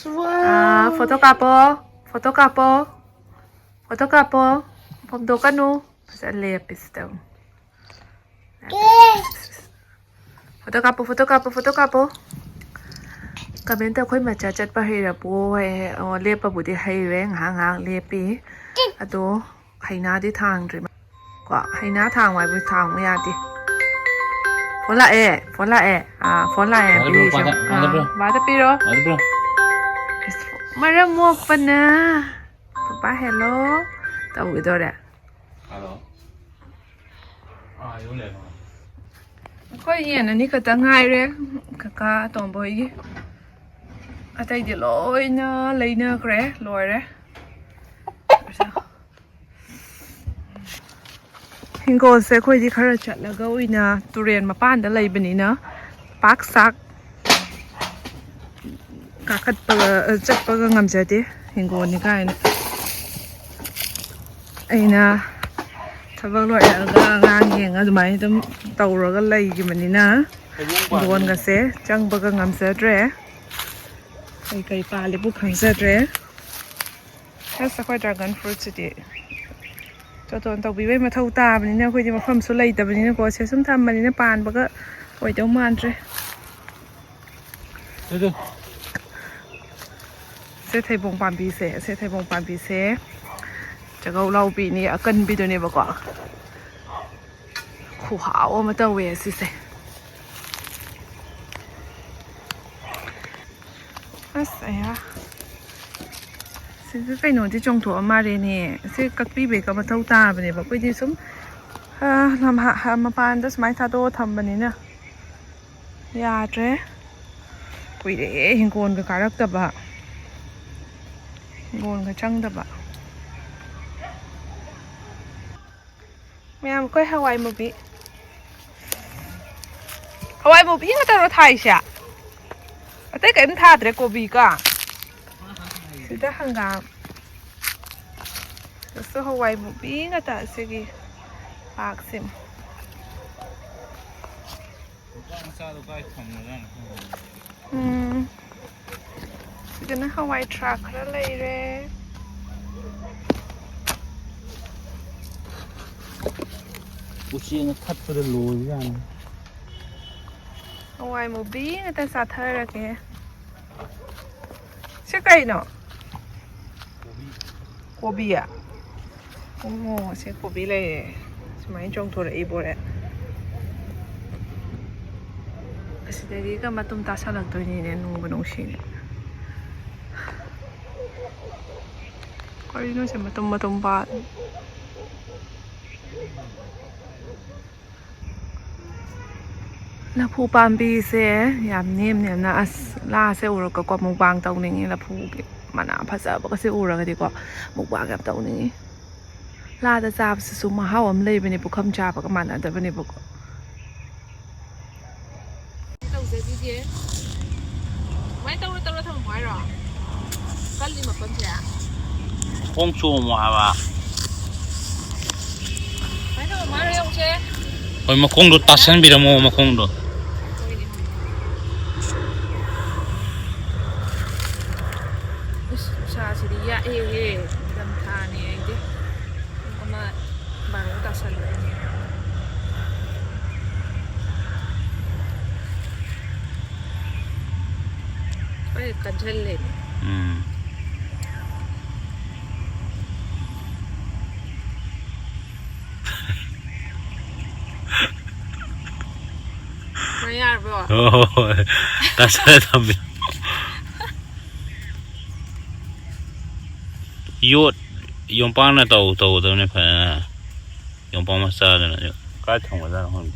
Foto kapo. Foto kapo. Foto kapo. Foto kanu. Sa lepis daw. Foto kapo, foto kapo, foto kapo. Kami ta khoi ma cha chat pa hira po lepa budi haire ngang lepi. Ado haina di thang dri. Ko haina thang wai bu thang ma ya di. Phone la e phone la e bi cho. Ba da pi ro. Mara mo pa na. Papa hello. Tao gửi tôi đấy. Hello. Yếu liền rồi. Có gì là ní cái tầng hai đấy, cả toàn bộ gì. Ở đây thì lỗi nó lấy nó cái lỗi đấy. Engkhol sẽ khơi đi khơi chặt là gấu ina turian mà pan đã lấy bên này nữa, bác sắc. Cả cắt bờ chặt bờ ngầm chết đi, Engkhol ní cái này. Ina. Thằng loại ngang hàng ở mấy tấm tàu rồi cái lấy cái mình nè, buồn cái xe, chẳng bao cái ngắm xe rẻ, cái pa lấy bút hàng xe rẻ, hết sao phải dragon fruit đi, cho toàn tàu bị mà thâu ta mình nè, coi như mà phẩm số lấy ta mình nè, có xe sắm thăm mình nè pan bao cái, coi cháu man rẻ, xe thay bông pan bì xe, xe thay bông pan bì xe. Chắc gấu lâu bị này ở cân bị tôi này bảo quả khổ hảo mà tao về xí xí à xin cái nồi thì trong thủ mà đây nè sẽ cắt bị bể cả mà thâu ta bên này bảo cái gì sống làm hạ mà pan đó máy thà đô thầm bên này nè ya thế quỷ để hình cồn cái cá đắc tập à cồn cái trăng tập à mayam koi Hawaii movie. Hawaii movie nga taro thai siya. Ate ka im tha dre kobi ka. Sida hangam. So Hawaii movie nga ta sige pak sim. Sida na Hawaii truck ra lay re. Uchi nó thắt cái lùi ra này. Ngoài một bí người ta sạt hơi ra kìa. Xe cây nó. Cô bí à? Ồ, xe cô bí này. Máy trong thổ đấy bố đấy. Kasi dari ka matumta sa lang to ni nung bunong sin. Kaya no siya matumba. La phu pambi se yam nem na as la se uro ka ko mukbang taw ningi la phu mana phasa ba ka se uro ka di ko mukbang ka taw ningi la da sa su ma haw am lei bani bu kham cha ba ka mana da bani bu ko taw se di je mai taw thang mai ro kan li ma pon cha Không chua mà ba. mai taw mai ro yong che Ôi mà không được tát sen bị đâu mà không được. Sa si dia dam tha ni ai de ama baru ta sal ai kan chel le Mayar bro. Oh, tát sen también. Yốt yong pang na tàu này phải yong pang massage này cái thằng mà ra không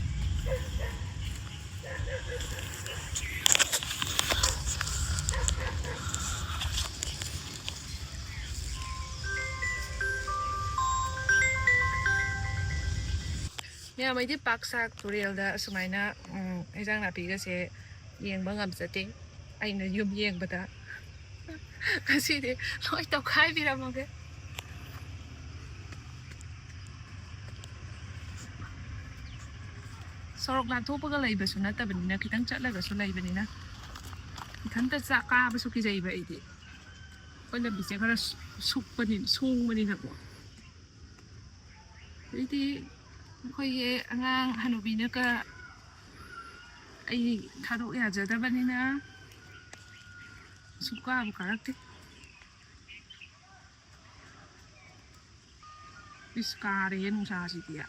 เนี่ยไม่ได้ปักซากตัวเรียลได้สมัยน่ะไอ้จ้างนาปีก็เสียเยียงบางอันสติไอ้เนี่ยยุ่มเยียงปะตะก็สิเดร้อยตกค่ายพี่รำมั้งแกสรุปงานทุบก็เลยแบบสุนัขแต่แบบนี้นะคิดตั้งจัดแล้วก็สุนัขแบบนี้นะคิดตั้งแต่จะกล้าไปสุกี้ใจแบบนี้ Con là bị sẽ có là sụp bên này sung bên này nè vậy thì khơi ngang Echannupi nữa cả ai thà độ nhà giờ ta bên này nè sụp qua một cái đấy Isca đấy nung sao gì vậy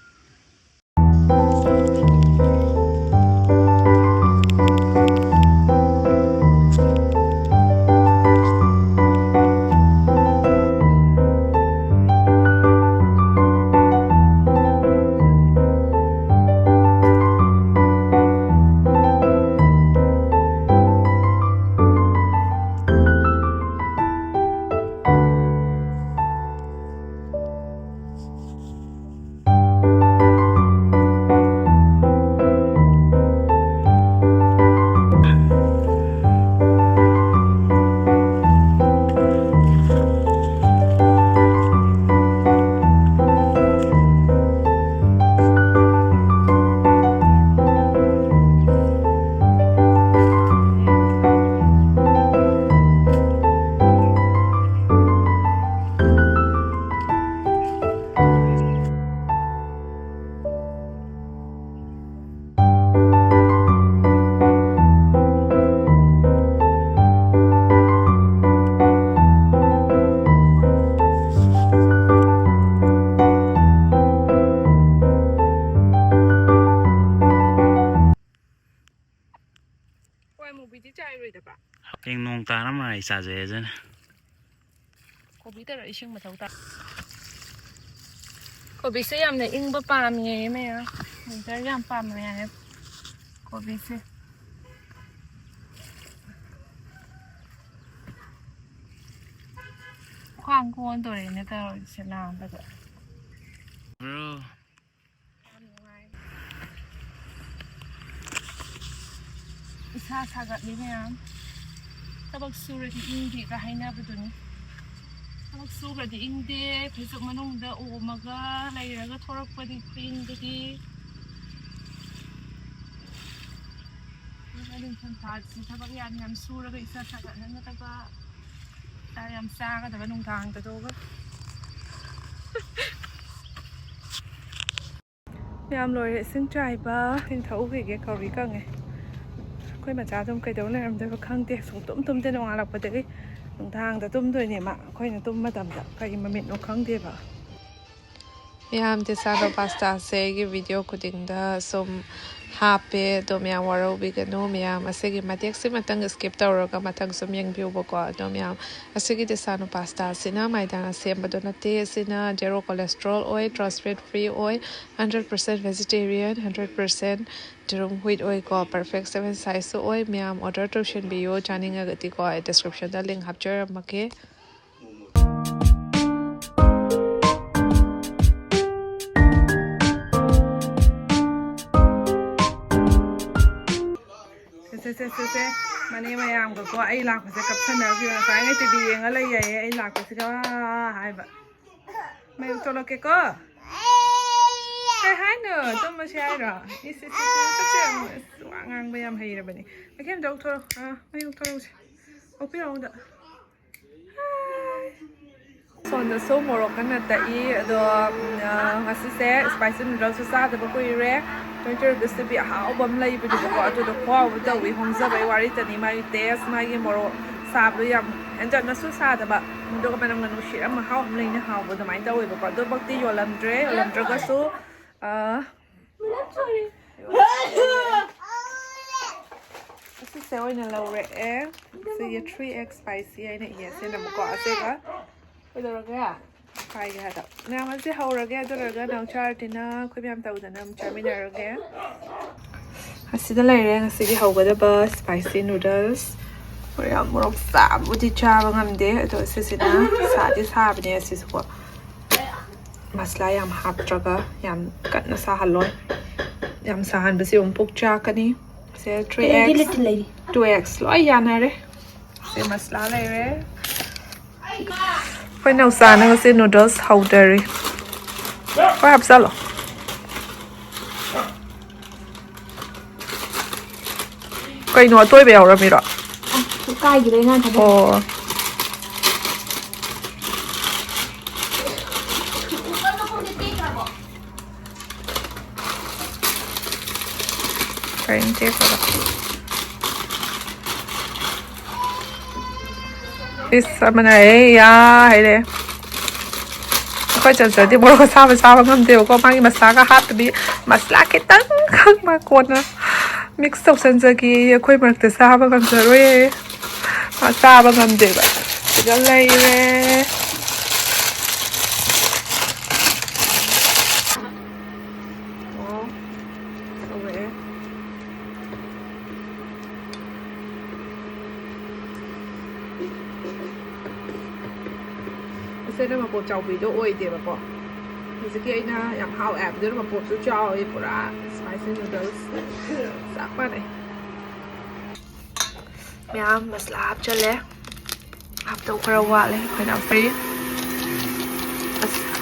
Em nông ta lắm này xả dễ chứ cô biết rồi nhưng mà thấu ta cô biết sẽ làm này in bắp pam nghe mày à mình sẽ làm pam này cô biết sẽ khoan cuốnตัวnày tao sẽ làm được bro Isa sagat ni ma'am. Tabag sura di hindi kahit na ba dun? Tabag sura di hindi. Pisok manong da umaga. Layraga torok pa di hindi. Magaling santad. Tabag yan ngam sura ka isa sagat na nataba. Tayam saga da ba nung tahang tatoga? Ma'am lôi sinh trai ba. Hình thấu cái cầu rí căng ấy. Khơi mà cha tôm cây đấu này làm được khang tiệt xuống tôm trên đồng lạc bật đấy đồng thang đã tôm rồi nhỉ mà khơi là tôm mà tầm đã cây mà miệng nó khang tiệt à Miyam te salo pasta se gi video coding da som happy do miyam waro bigano miyam asegi matek se matang skip tawro ka matang som yang view bo ko do miyam asegi te salo pasta sina maidana sem badona te sina zero cholesterol oil trans fat free oil 100% vegetarian 100% Jerome wheat oil ko perfect 7 size oil miyam order to shin bio chaninga gati ko description da link hapchar make se mani mayam ko ai lak se kap thana bi na sai ngai tv nga lai ye ai lak se ka hai ba mai to lo ke ko kai hai no to ma sai ra ni se ngang bayam hai ra bani mai kem dau to mai to lo se o pi ro da son da so morok kana ta I do ngasi se spicy noodles sa da ba ko ire Twitter gusto bi how bam lai bi ko to do ko da wi hong za bai wari tani mai test mai ge moro sa bu yam and na su sa da ba do ko manam nganu shi am how am lai na how bu da mai da wi ba ko do bakti yo lam dre ga su This is oil na low re so ye 3x spicy ai na yes na mo ko ase ka Ito ra ga Kai ga da. Na man si haura ga do ra ga nang char tina khoi byam tau da nam chaminare ga. Asida lai re ngasi gi hau ga da ba spicy noodles. Ori am morok sa bu ti cha ba ngam de to se sina sa di sa ba ne si ko. Masla yam hap tra ga yam kat na sa haloi. Yam sa han ba si puk cha ka ni. Se 3x 2x loi ya na re. Se masla lai re. Khoi nấu sa nó sẽ noodles hậu dairy. Có hấp sao lắm. Cái nó tôi béo rồi mi rồi. Cái gì đấy ngon thật. Ồ. Kayın tekrar. Chaminare ya hay đấy. Coi chần chần thì bố có sao mà ngâm đều có mang masala hot bị masala cái tấn không mà còn mix up chần chần kia quay mặt từ sao mà ngâm rồi masala mà ngâm đều vậy. Cái này về. Sẽ mà bột chảo vị độ ôi để mà bỏ. Thì cái kia na, làm hao ẹp rồi mà bột chú cho ấy bỏ ra spicy noodles. Sắc quá này. Mayam masala hấp cho lẽ. Hấp đâu có đâu lên, phải làm free.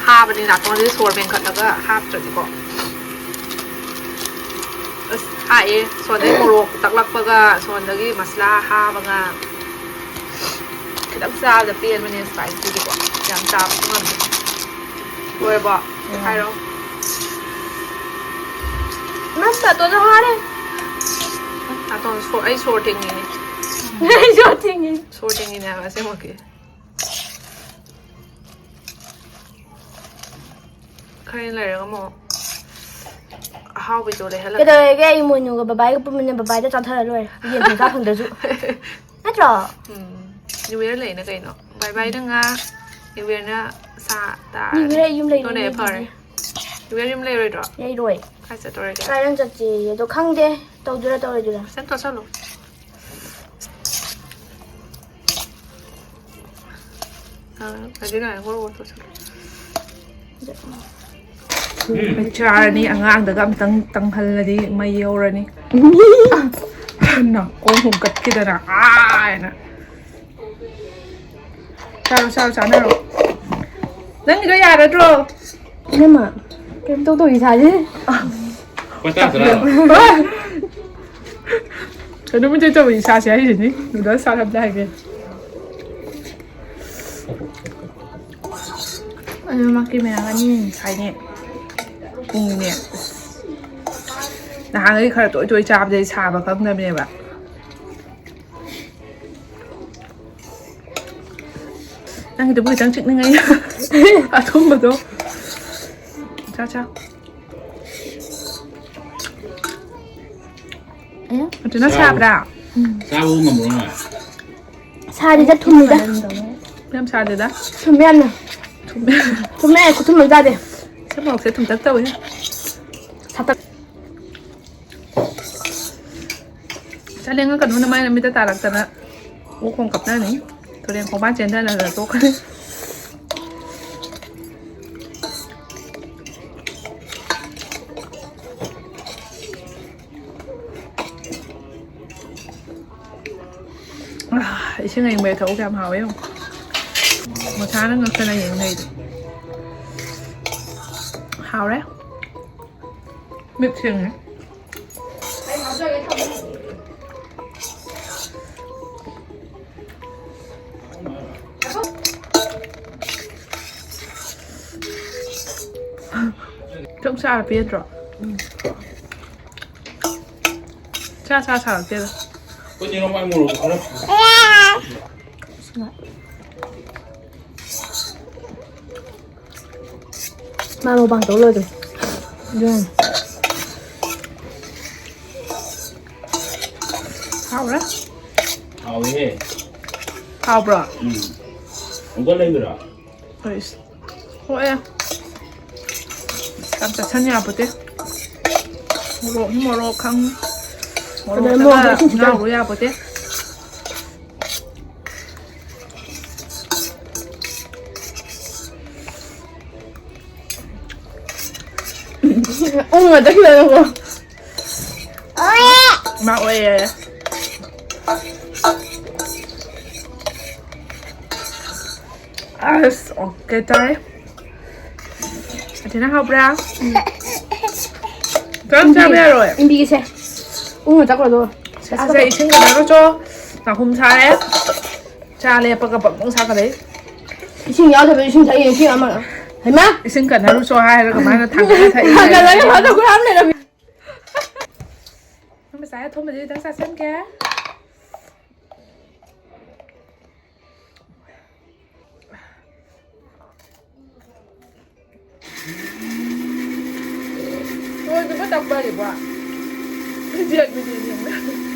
Hấp bên này con đi xua bên cạnh đó hấp cho đi bỏ. Hai, xua đấy moro tắc lắc baga, xua đấy masala hấp baga. Cái đắp ra là tiền bên này spicy đi bỏ. Yang tap ngon. Rồi bỏ. Hay đâu. Masa tôi nó hoa đấy. À tôi ấy sorting ini. Sorting ini apa sih mau ke? Kalian lari kamu. How bị chỗ đấy hết. Cái đời cái mùi nhung của bà bái của mình bà bái đã chọn thơ rồi. Hiện thành ra không được dụ. Hết rồi. Như vậy lấy nó cái nó. Bye bye đó nga. Như vậy nó xa ta. Như vậy dùng lấy. Nó này phải. Như vậy dùng lấy rồi đó. Vậy rồi. Khai sẽ tôi cái. Cái đang chặt gì tôi không đi. Tôi đưa ra. Xem tôi sao luôn. Cái này có tôi sao. Cha ni angang daga tang hal di mayo ra ni. Na ko hum kat kida na. Ai na. Sao nào. Nang cái ya ra rồi. Nhưng mà cái tôi sao chứ? Quay ta rồi. Cái nó mới chơi vì sao sẽ gì nhỉ? Nó đó sao làm lại kìa. Mà cái mẹ ăn nhìn thấy nhỉ. Cùng nè. Là hàng ấy khởi tối chạp dây xà vào không nè bạn. Đang cái bữa trắng trứng này ngay. À không mà đâu. Chao. Chứ nó sạp đã. Sao mà muốn à? Xa đi rất thun mình ra. Em xa rồi đó. Thun men nè. Thun men của thun mình ra đi. Chắc bảo sẽ thùng tắc tàu nhé. Thật thật. Chắc liên cái cần hôm nay là mình ta tả lạc tận á. Ủa không cặp này này. Thôi đen không bán trên đây là tốt. Chứ ngày mẹ thấu cảm hào ấy không? Một tháng nó ngược cái này những ngày hào đấy. Miệng chừng ấy. Trông xa là biết rồi. Xa là biết rồi. Có gì không ai mua được không? Mà một bằng tổ lôi rồi. Rồi. Hào đấy. Hào đi. Hào bro. Không có lên được rồi. Rồi. Thôi em. Cảm giác nhà bữa tết. Mồ rộ không. Mồ rộ ngao rồi bữa tết. Ôi mà tức lên luôn. Mà ôi. Ok trời. Thì nó học ra. Cơm sao bây giờ rồi? Em đi xe. Ôi mà chắc là rồi. Sẽ ý xin cái đó cho. Nào hôm cha đấy. Cha này bác bác cũng sao cái đấy. Ý xin nhớ thì xin thấy ý xin ăn mà. Thấy má? Ý xin cần nó cho hai rồi cái má nó thằng cái thấy. Thằng cái đấy nó đâu có làm này đâu. ภาษาทุ่มไปดิตั้งซาเส้นแกโอ้ยจะไม่ตักเบอร์อีกว่ะเดือดไม่ดีอย่างนั้น